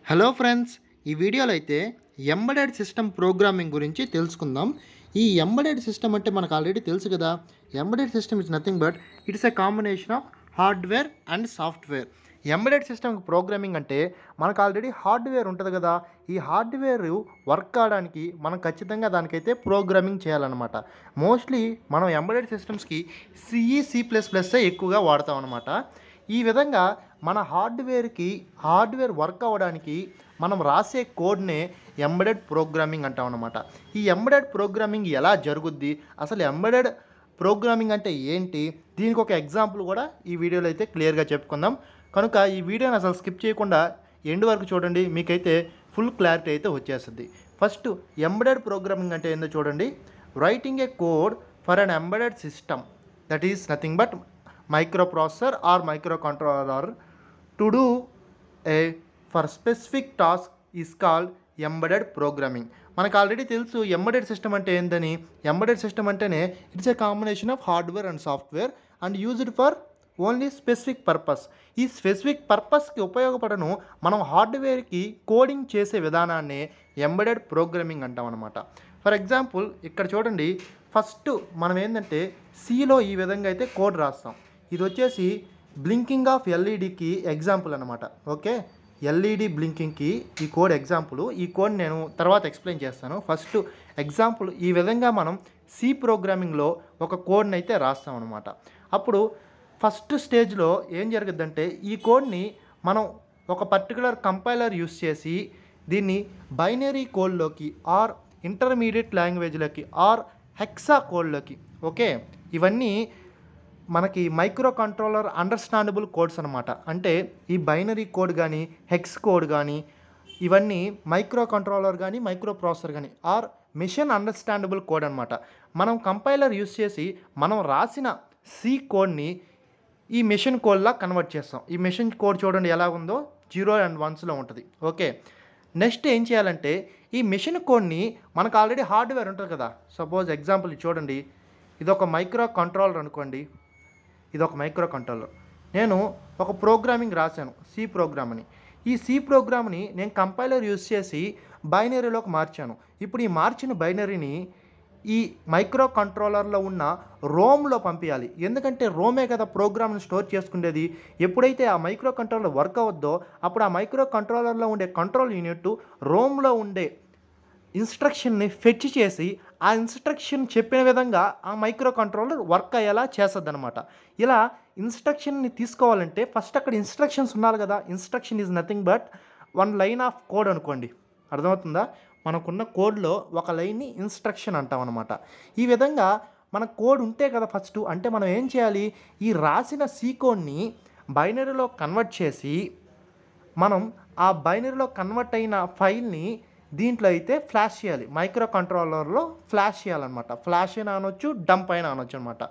Hello friends, ఈ వీడియోలో అయితే ఎంబెడెడ్ సిస్టమ్ ప్రోగ్రామింగ్ గురించి తెలుసుకుందాం. ఈ ఎంబెడెడ్ సిస్టమ్ అంటే మనకు ఆల్రెడీ తెలుసు కదా. Embedded system is nothing but it's a combination of hardware and software. Embedded system programming అంటే మనకు ఆల్రెడీ హార్డ్వేర్ ఉంటుంది కదా. ఈ హార్డ్వేర్ వర్క్ కావడానికి మనం ఖచ్చితంగా దానికైతే ప్రోగ్రామింగ్ చేయాలన్నమాట. మోస్ట్లీ మనం ఎంబెడెడ్ సిస్టమ్స్కి C++ ఎక్కువగా వాడతాం అన్నమాట. ఈ విధంగా మన హార్డ్వేర్ వర్క్ అవ్వడానికి మనం రాసే కోడ్నే ఎంబెడెడ్ ప్రోగ్రామింగ్ అంటాం అన్నమాట. ఈ ఎంబెడెడ్ ప్రోగ్రామింగ్ ఎలా జరుగుద్ది, అసలు ఎంబెడెడ్ ప్రోగ్రామింగ్ అంటే ఏంటి, దీనికి ఒక ఎగ్జాంపుల్ కూడా ఈ వీడియోలో అయితే క్లియర్గా చెప్పుకుందాం. కనుక ఈ వీడియోని అసలు స్కిప్ చేయకుండా ఎండ్ వరకు చూడండి, మీకైతే ఫుల్ క్లారిటీ అయితే వచ్చేస్తుంది. ఫస్ట్ ఎంబెడెడ్ ప్రోగ్రామింగ్ అంటే ఏందో చూడండి. Writing A code for an embedded system that is nothing but microprocessor or microcontroller to do a for specific task is called embedded programming. మనకు ఆల్రెడీ తెలుసు ఎంబెడెడ్ సిస్టమ్ అంటే ఏందని. Embedded system అంటేనే it's a combination of hardware and software and used for only specific purpose. ఈ specific పర్పస్కి ఉపయోగపడను మనం హార్డ్వేర్కి coding చేసే విధానాన్ని ఎంబెడెడ్ ప్రోగ్రామింగ్ అంటాం అనమాట. ఫర్ ఎగ్జాంపుల్ ఇక్కడ చూడండి, ఫస్ట్ మనం ఏంటంటే సిలో ఈ విధంగా అయితే కోడ్ రాస్తాం. ఇది వచ్చేసి బ్లింకింగ్ ఆఫ్ ఎల్ఈడికి ఎగ్జాంపుల్ అనమాట. ఓకే, ఎల్ఈడి బ్లింకింగ్కి ఈ కోడ్ ఎగ్జాంపుల్. ఈ కోడ్ నేను తర్వాత ఎక్స్ప్లెయిన్ చేస్తాను. ఫస్ట్ ఎగ్జాంపుల్ ఈ విధంగా మనం సి ప్రోగ్రామింగ్లో ఒక కోడ్ని అయితే రాస్తాం అనమాట. అప్పుడు ఫస్ట్ స్టేజ్లో ఏం జరుగుద్దంటే ఈ కోడ్ని మనం ఒక పర్టికులర్ కంపైలర్ యూస్ చేసి దీన్ని బైనరీ కోడ్లోకి ఆర్ ఇంటర్మీడియట్ లాంగ్వేజ్లోకి ఆర్ హెక్సా కోడ్లోకి, ఓకే, ఇవన్నీ మనకి మైక్రో కంట్రోలర్ అండర్స్టాండబుల్ కోడ్స్ అనమాట. అంటే ఈ బైనరీ కోడ్ కానీ హెక్స్ కోడ్ కానీ ఇవన్నీ మైక్రో కంట్రోలర్ కానీ మైక్రో ప్రాసెసర్ కానీ ఆర్ మిషన్ అండర్స్టాండబుల్ కోడ్ అనమాట. మనం కంపైలర్ యూస్ చేసి మనం రాసిన సి కోడ్ని ఈ మిషన్ కోడ్లా కన్వర్ట్ చేస్తాం. ఈ మిషన్ కోడ్ చూడండి ఎలా ఉందో, 0 and 1 ఉంటుంది. ఓకే, నెక్స్ట్ ఏం చేయాలంటే ఈ మిషన్ కోడ్ని మనకు ఆల్రెడీ హార్డ్వేర్ ఉంటుంది కదా. సపోజ్ ఎగ్జాంపుల్ చూడండి, ఇదొక మైక్రో కంట్రోలర్ అనుకోండి. ఇదొక మైక్రో కంట్రోలర్. నేను ఒక ప్రోగ్రామింగ్ రాశాను, సి ప్రోగ్రామ్ అని. ఈ సి ప్రోగ్రామ్ని నేను కంపైలర్ యూజ్ చేసి బైనరీలోకి మార్చాను. ఇప్పుడు ఈ మార్చిన బైనరీని ఈ మైక్రో కంట్రోలర్లో ఉన్న రోమ్లో పంపించాలి. ఎందుకంటే రోమే కదా ప్రోగ్రామ్ని స్టోర్ చేసుకునేది. ఎప్పుడైతే ఆ మైక్రో కంట్రోలర్ వర్క్ అవ్వద్దో అప్పుడు ఆ మైక్రో కంట్రోలర్లో ఉండే కంట్రోల్ యూనిట్ రోమ్లో ఉండే ఇన్స్ట్రక్షన్ని ఫెచ్ చేసి ఆ ఇన్స్ట్రక్షన్ చెప్పిన విధంగా ఆ మైక్రో కంట్రోలర్ వర్క్ అయ్యేలా చేస్తుంది అనమాట. ఇలా ఇన్స్ట్రక్షన్ని తీసుకోవాలంటే ఫస్ట్ అక్కడ ఇన్స్ట్రక్షన్స్ ఉండాలి కదా. Instruction is nothing but 1 line of code అనుకోండి. అర్థమవుతుందా? మనకున్న కోడ్లో ఒక లైన్ని ఇన్స్ట్రక్షన్ అంటాం అనమాట. ఈ విధంగా మన కోడ్ ఉంటే కదా ఫస్ట్, అంటే మనం ఏం చేయాలి, ఈ రాసిన సి కోడ్ని బైనరీలో కన్వర్ట్ చేసి మనం ఆ బైనరీలో కన్వర్ట్ అయిన ఫైల్ని దీంట్లో అయితే ఫ్లాష్ చేయాలి. మైక్రో కంట్రోలర్లో ఫ్లాష్ చేయాలన్నమాట. ఫ్లాష్ అయినా అనొచ్చు, డంప్ అయినా అనొచ్చు అనమాట.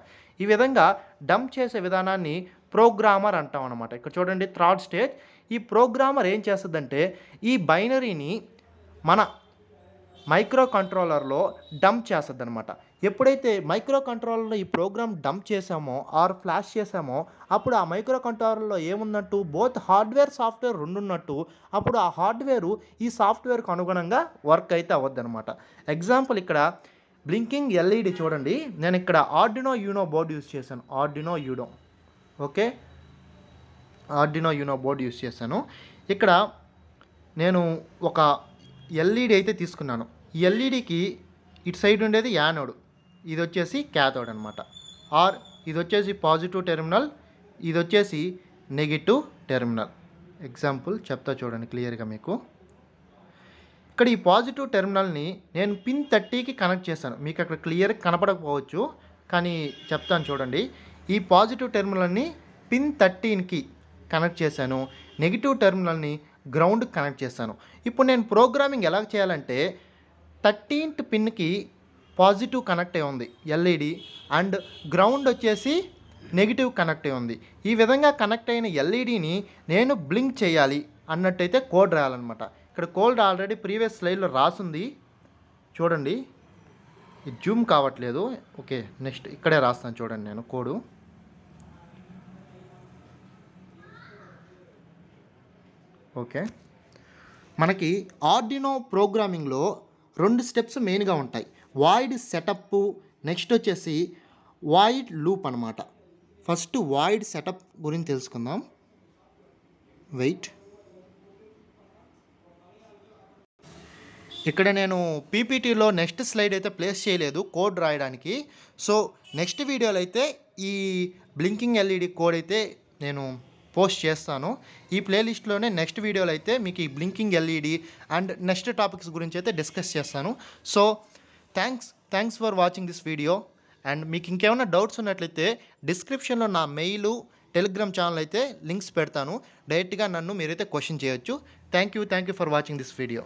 ఈ విధంగా డంప్ చేసే విధానాన్ని ప్రోగ్రామర్ అంటాం అనమాట. ఇక్కడ చూడండి, థర్డ్ స్టేజ్. ఈ ప్రోగ్రామర్ ఏం చేస్తుందంటే ఈ బైనరీని మన మైక్రో కంట్రోలర్లో డంప్ చేస్తుంది అనమాట. ఎప్పుడైతే మైక్రో కంట్రోలర్లో ఈ ప్రోగ్రామ్ డంప్ చేసామో ఆర్ ఫ్లాష్ చేసామో అప్పుడు ఆ మైక్రో కంట్రోలర్లో ఏమున్నట్టు, బోత్ హార్డ్వేర్ సాఫ్ట్వేర్ రెండు ఉన్నట్టు. అప్పుడు ఆ హార్డ్వేరు ఈ సాఫ్ట్వేర్కు అనుగుణంగా వర్క్ అయితే అవ్వద్దు అనమాట. ఎగ్జాంపుల్ ఇక్కడ బ్లింకింగ్ ఎల్ఈడి చూడండి. నేను ఇక్కడ ఆర్డినో యూనో బోర్డు యూస్ చేశాను. Arduino Uno, okay, Arduino Uno board use చేశాను. ఇక్కడ నేను ఒక ఎల్ఈడి అయితే తీసుకున్నాను. ఈ ఎల్ఈడికి ఇటు సైడ్ ఉండేది యానోడ్, ఇది వచ్చేసి క్యాథోడ్ అనమాట. ఆర్ ఇది వచ్చేసి పాజిటివ్ టెర్మినల్, ఇది వచ్చేసి నెగిటివ్ టెర్మినల్. ఎగ్జాంపుల్ చెప్తా చూడండి క్లియర్గా మీకు. ఇక్కడ ఈ పాజిటివ్ టెర్మినల్ని నేను పిన్ 30కి కనెక్ట్ చేశాను. మీకు అక్కడ క్లియర్గా కనపడకపోవచ్చు కానీ చెప్తాను చూడండి. ఈ పాజిటివ్ టెర్మినల్ని పిన్ 13కి కనెక్ట్ చేశాను. నెగిటివ్ టెర్మినల్ని గ్రౌండ్కి కనెక్ట్ చేశాను. ఇప్పుడు నేను ప్రోగ్రామింగ్ ఎలా చేయాలంటే 13th పిన్కి పాజిటివ్ కనెక్ట్ అయి ఉంది ఎల్ఈడి, అండ్ గ్రౌండ్ వచ్చేసి నెగిటివ్ కనెక్ట్ అయి ఉంది. ఈ విధంగా కనెక్ట్ అయిన ఎల్ఈడిని నేను బ్లింక్ చేయాలి అన్నట్టయితే కోడ్ రాయాలన్నమాట. ఇక్కడ కోడ్ ఆల్రెడీ ప్రీవియస్ స్లైడ్లో రాసింది చూడండి, ఇది జూమ్ కావట్లేదు. ఓకే, నెక్స్ట్ ఇక్కడే రాస్తాను చూడండి నేను కోడు. ఓకే, మనకి ఆర్డినో ప్రోగ్రామింగ్లో 2 స్టెప్స్ మెయిన్గా ఉంటాయి. వాయిడ్ సెటప్, నెక్స్ట్ వచ్చేసి వాయిడ్ లూప్ అనమాట. ఫస్ట్ వాయిడ్ సెటప్ గురించి తెలుసుకుందాం. వెయిట్, ఇక్కడ నేను పీపీటీలో నెక్స్ట్ స్లైడ్ అయితే ప్లేస్ చేయలేదు కోడ్ రాయడానికి. సో నెక్స్ట్ వీడియోలో అయితే ఈ బ్లింకింగ్ ఎల్ఈడి కోడ్ అయితే నేను పోస్ట్ చేస్తాను. ఈ ప్లేలిస్ట్లోనే నెక్స్ట్ వీడియోలో అయితే మీకు ఈ blinking LED and next topics గురించి అయితే డిస్కస్ చేస్తాను. So thanks for watching this video. And మీకు ఇంకేమైనా డౌట్స్ ఉన్నట్లయితే డిస్క్రిప్షన్లో నా మెయిలు, టెలిగ్రామ్ ఛానల్ అయితే లింక్స్ పెడతాను. డైరెక్ట్గా నన్ను మీరైతే క్వశ్చన్ చేయొచ్చు. Thank you for watching this video.